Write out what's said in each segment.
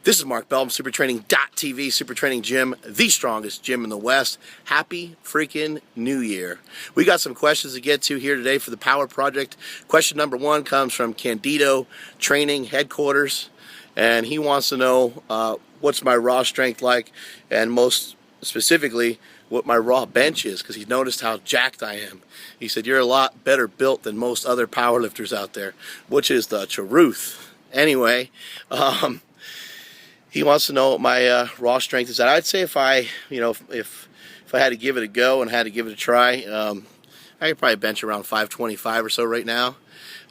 This is Mark Bell from SuperTraining.tv, Super Training Gym, the strongest gym in the West. Happy freaking New Year. We got some questions to get to here today for the Power Project. Question number one comes from Candido Training Headquarters, and he wants to know what's my raw strength like, and most specifically, what my raw bench is, because he's noticed how jacked I am. He said, you're a lot better built than most other powerlifters out there, which is the truth. Anyway, he wants to know what my raw strength is at. I'd say if I had to give it a go and had to give it a try, I could probably bench around 525 or so right now.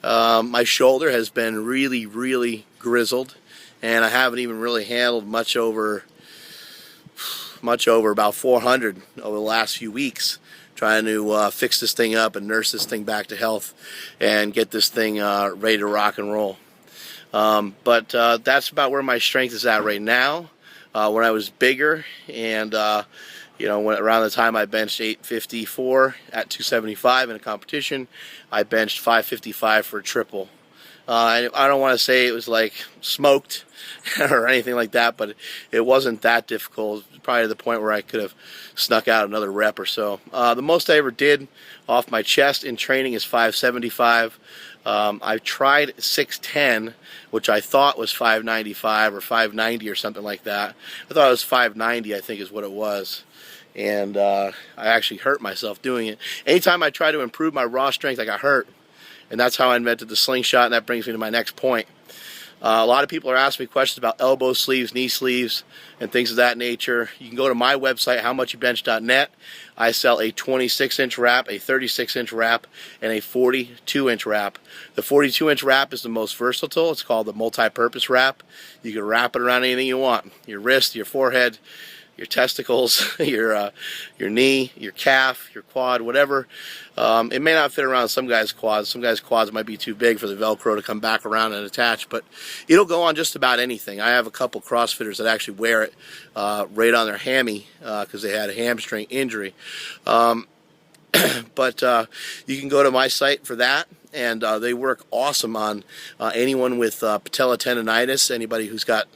My shoulder has been really, really grizzled, and I haven't even really handled much over about 400 over the last few weeks, trying to fix this thing up and nurse this thing back to health and get this thing ready to rock and roll. But that's about where my strength is at right now. When I was bigger, and around the time I benched 854 at 275 in a competition, I benched 555 for a triple. I don't want to say it was like smoked or anything like that, but it wasn't that difficult. It was probably to the point where I could have snuck out another rep or so. The most I ever did off my chest in training is 575. I tried 610, which I thought was 595 or 590 or something like that. I thought it was 590, I think is what it was. And I actually hurt myself doing it. Anytime I try to improve my raw strength, I got hurt. And that's how I invented the slingshot, and that brings me to my next point. A lot of people are asking me questions about elbow sleeves, knee sleeves, and things of that nature. You can go to my website, howmuchyoubench.net. I sell a 26-inch wrap, a 36-inch wrap, and a 42-inch wrap. The 42-inch wrap is the most versatile. It's called the multi-purpose wrap. You can wrap it around anything you want. Your wrist, your forehead, your testicles, your knee, your calf, your quad, whatever. It may not fit around some guys' quads. Some guys' quads might be too big for the Velcro to come back around and attach, but it'll go on just about anything. I have a couple CrossFitters that actually wear it right on their hammy because they had a hamstring injury. But you can go to my site for that, and they work awesome on anyone with patella tendonitis, anybody who's got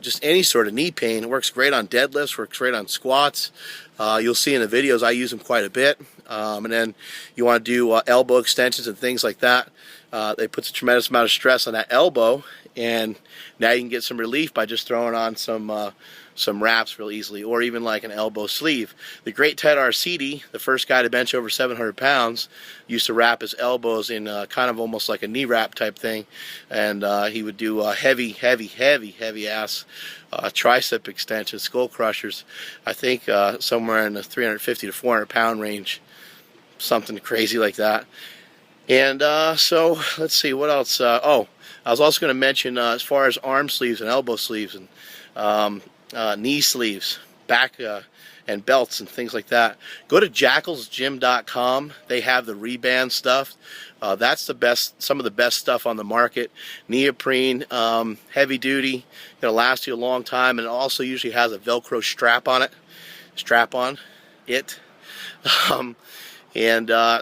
just any sort of knee pain. It works great on deadlifts, works great on squats. You'll see in the videos I use them quite a bit. And then you want to do elbow extensions and things like that. They put a tremendous amount of stress on that elbow, and now you can get some relief by just throwing on some wraps real easily, or even like an elbow sleeve. The great Ted Arcidi, the first guy to bench over 700 pounds, used to wrap his elbows in kind of almost like a knee wrap type thing, and he would do heavy ass tricep extensions, skull crushers. I think somewhere in the 350 to 400 pound range, something crazy like that. And so let's see what else. I was also going to mention as far as arm sleeves and elbow sleeves and knee sleeves, back and belts and things like that. Go to jackalsgym.com. They have the reband stuff. That's the best, some of the best stuff on the market. Neoprene, heavy duty, it'll last you a long time, and it also usually has a Velcro strap on it.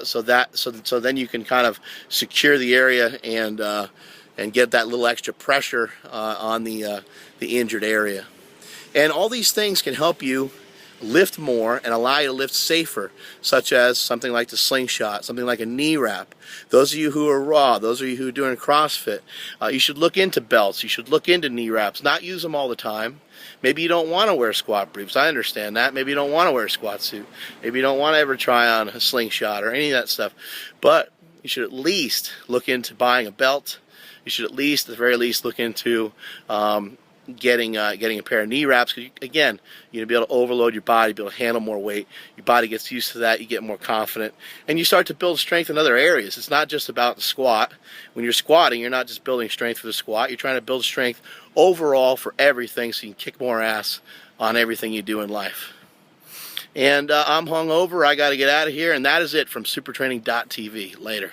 So then you can kind of secure the area and get that little extra pressure on the injured area. And all these things can help you lift more and allow you to lift safer, such as something like the slingshot, something like a knee wrap. Those of you who are raw, those of you who are doing CrossFit, you should look into belts. You should look into knee wraps, not use them all the time. Maybe you don't want to wear squat briefs. I understand that. Maybe you don't want to wear a squat suit. Maybe you don't want to ever try on a slingshot or any of that stuff. But you should at least look into buying a belt. You should at the very least, look into getting a pair of knee wraps, because again, you're going to be able to overload your body, be able to handle more weight. Your body gets used to that, you get more confident, and you start to build strength in other areas. It's not just about the squat. When you're squatting, you're not just building strength for the squat, you're trying to build strength overall for everything, so you can kick more ass on everything you do in life. And I'm hungover, I got to get out of here, and that is it from supertraining.tv. Later.